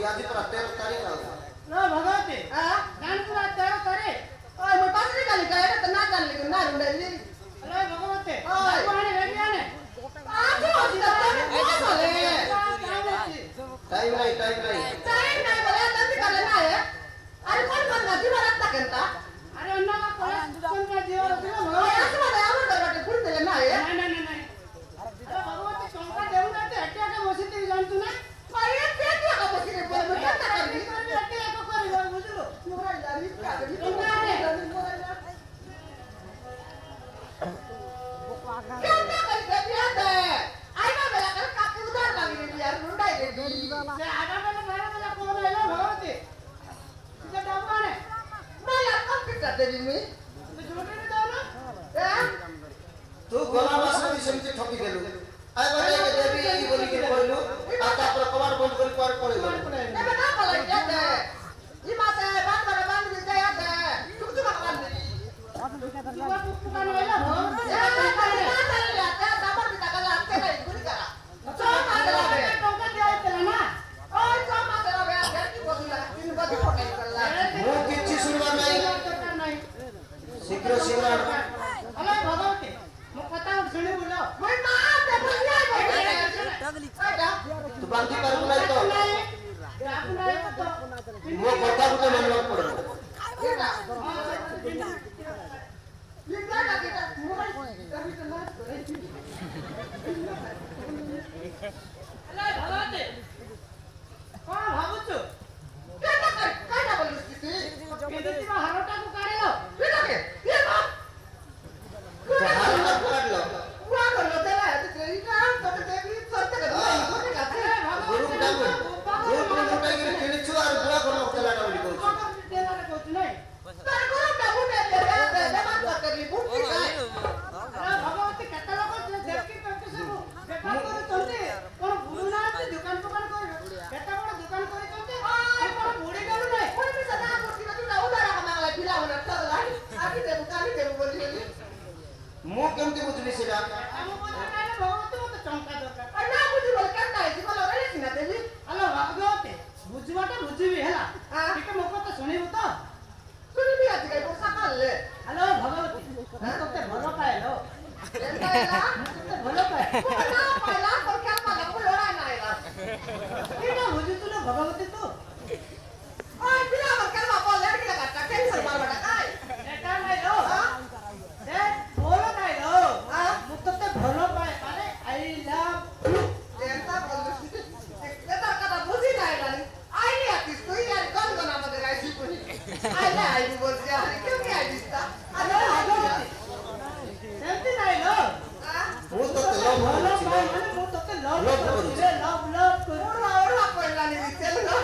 ଆଜି ପୁରା 13 ତାରିଖ ଆଉ ନା ଭଗବତୀ ଗାଁ ପୁରା 13 ତାରିଖ ଓଏ ମୁଁ ପାସରି କାଲି କାଏ ତ ନା ଜାଣିଲି ନା ରୁଣ୍ଡେଲି ଆରେ ଭଗବତୀ ଆଣି ରେଡି ଆନେ ଆଜି ଅଛି ତ टाइम नहीं बोले जल्दी कर लेना है अरे कौन नदी में रखता केंता अरे अन्ना का कौन का जीव रखना हो ऐसे वाला और करवाटे फुल दे लेना है नहीं अरे भगवती टंका देऊ ना ते हटिया के बसिते जानतु ना पाए पेट लगा बसिते बोले मैं क्या करबी हटिया को कर बुझलो मोरा लाली का क्या कर दिया दे आई ना मेरा कर काकी उधार लगी रे यार रुंडाई रे से आगा में मेरा कौन है लो भगवती इधर डाबा ने मैं लैपटॉप के कर देबी मी तो जोटे ने दो ना तू गोला मास में सेमती ठकी गेलु आय बोले के देवी ई बोली के कहलु आ तापर कबाड़ बंद कर पार पड़े एबे ना बोले के दे ई माते बांध दे जाया दे तुम बांध दे तू पुकान वाला हो ए ना चल जाता दाबर भी तक लागते नहीं गुरी करा चो मागला बे टोका दिया चला ना ओए चो मागला बे घर की बोला तीन बजे पकड़ कर ला मु किछि सुनवा नहीं शीघ्र अरे भगवती मु कथा सुनी बोलो मैं ना ते बोलिया तू बांधी कर नहीं तो मो कथा को मानवा पड़ो लिखा का के मोबाइल कभी तो ना अरे भगवती कौन भाबुछु काटा बोलु किसी हारोटा को काढे लो ये बात तो हाल ना काट लो बुआ कर लो तेरा है तो तेरी का तो देवी सत्य का बोले का गुरु डाबो गुरु मोटा गिर किणछु और बुआ को चला डाली को तेरा को कुछ नहीं तर गुरु डाबो ने दे बात कर ली बुद्धि का अरे भगवती कता लोग देखी करके सब बेकार करे चलते कोन गुरु ना दुकान कर केता बड़ दुकान करे चलते ए कोन बुड़ी गलु नहीं कोई भी सदा मूर्ति में तू उधारा मांगला पिला होना चला आके दे दुकान दे बोली मु केमती बुझली सेटा हम बोले ना भगवती मत टंका दरकार ना बुझी बोल केता है बोल रे सिना देवी हेलो भगवती बुझवाटा बुझिबी हेला ठीक मो को तो सुनिबो तो सुनिबी आज के पोसा करले हेलो भगवती हम तो भलो पाएलो एता एला तो भलो पाए ना पाएला पर क्या पाला को लोड़ा ना एला एटा बुझी तू ना भगवती तो ओए बिना कर बापा लड़की लगा टेंशन मार बटा काय एटा नहीं लो ए बोलो काय लो मु तो भलो पाए अरे आई लव यू एता बोल एता कथा बुझी ना एला आई नहीं आती तू यार कौन गना मत राइसी कोनी आई बोल जा क्यों नहीं आई दिसता अरे भगवती सेमती नहीं लो मु तो लव भलो पाए माने मु तो लव करू और कोइला नहीं दिसले ना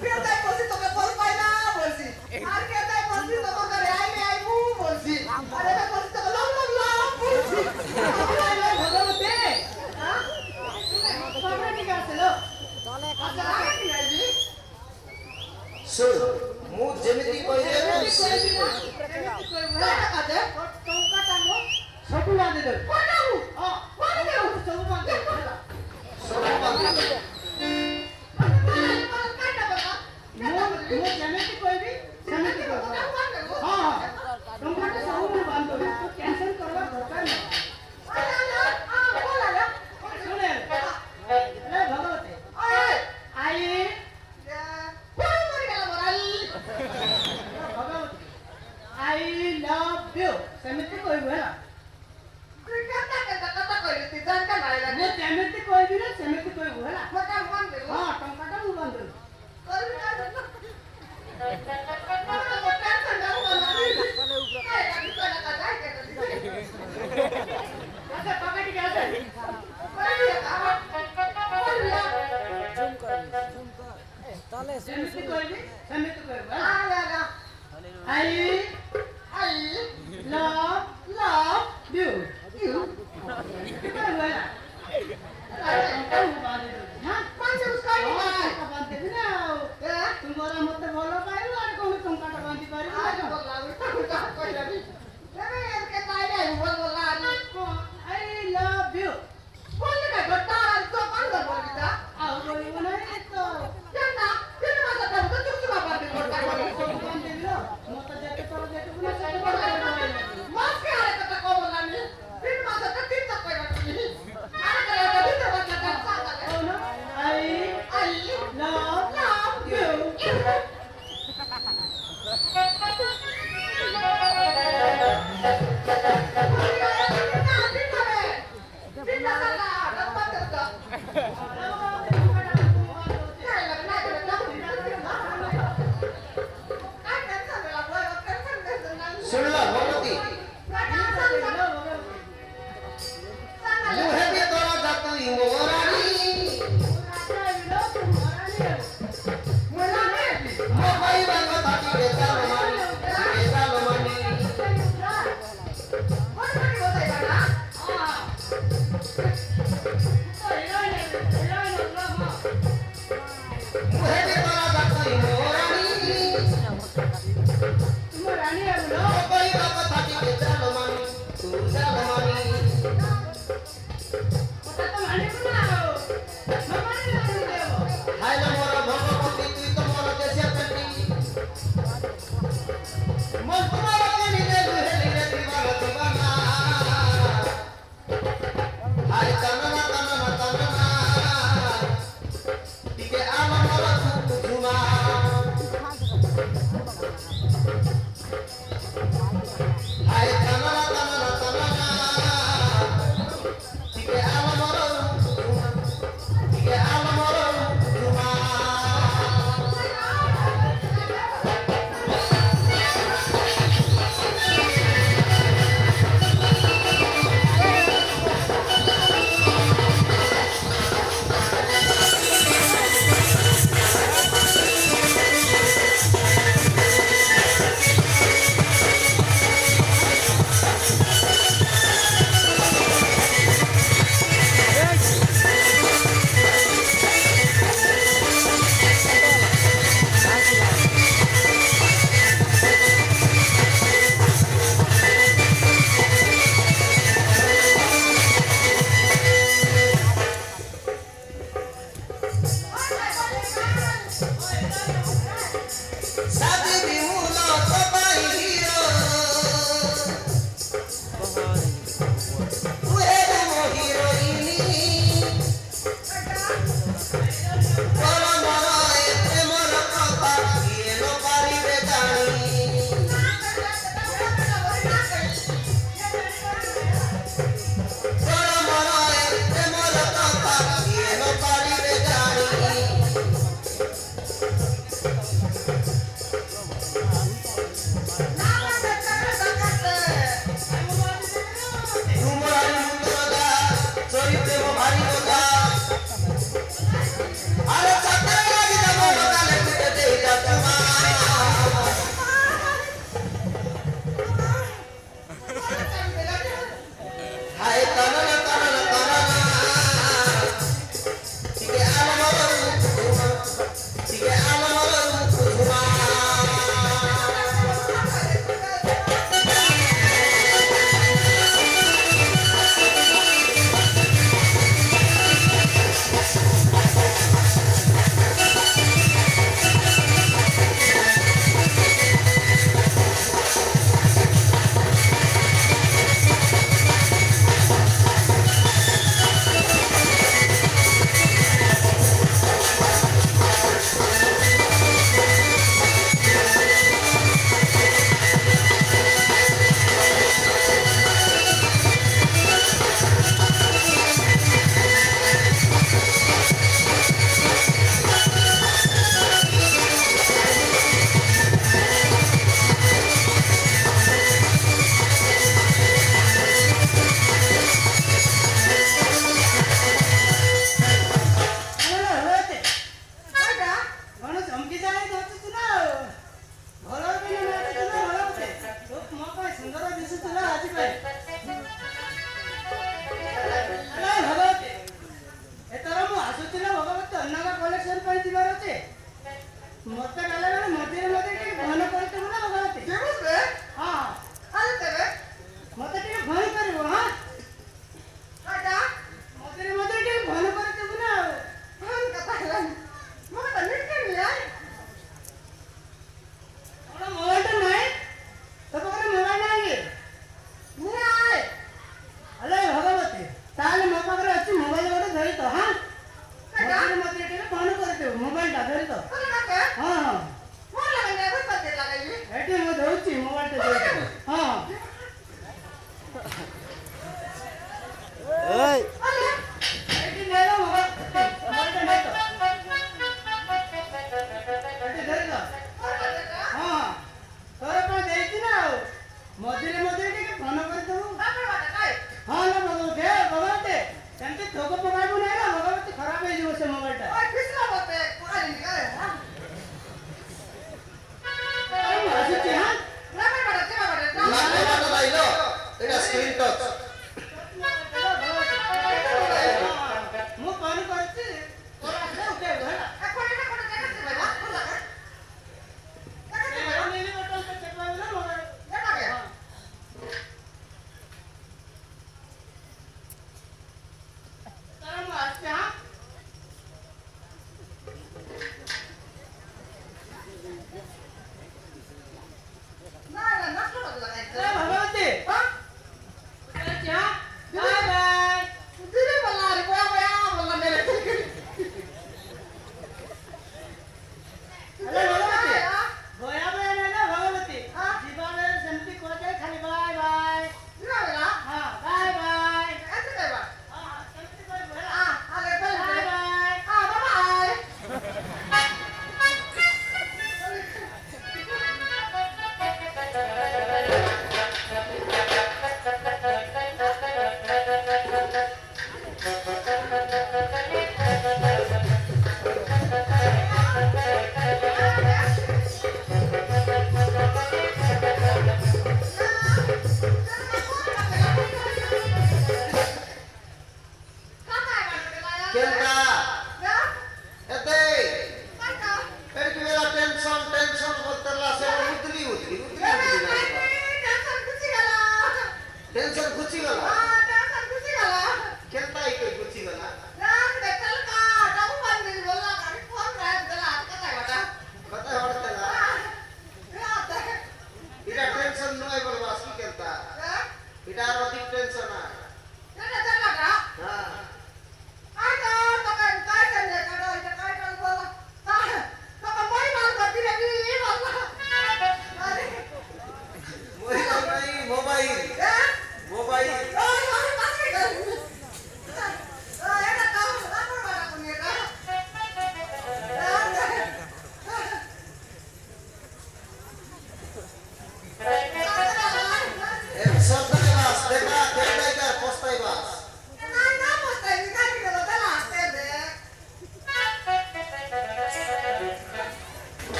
फिर ताई कोसी तो बोल पाइला बोलसी आर के ताई कोसी तो करे आई मु बोलसी अरे मैं कोसी तो लव बोलसी अरे भगवती हां सामने की का चलो तले का नहीं जी सुन मु जेमिति कहिए टंका टांगो छोटू ला दे दे कोनाऊ कोन दे सब बांध दे सब बांध दे मु जेमिति कहबी सेमिति कहबो हां टंका के सब में बांध दो तो कैंसिल करवा दरकार नहीं बोला ना सुने ले भगवती आई आई लव यू सेमिति कहबो है कता कता कहबी जानता नाही ला मु सेमिति कहबी ना सेमिति कहबो है टंका बांध दे हां टंका टा मु बांध दे करबी का अच्छा पकड़ के आ ताले सेमिति कहबो आ लगा आई लव यू तुम्हारा मत भलो पाइल और कोन टंका टा बांधी पारि आई लव यू बोल का घटा तो कौन कर बोलता आ बोली नहीं तो क्या शादी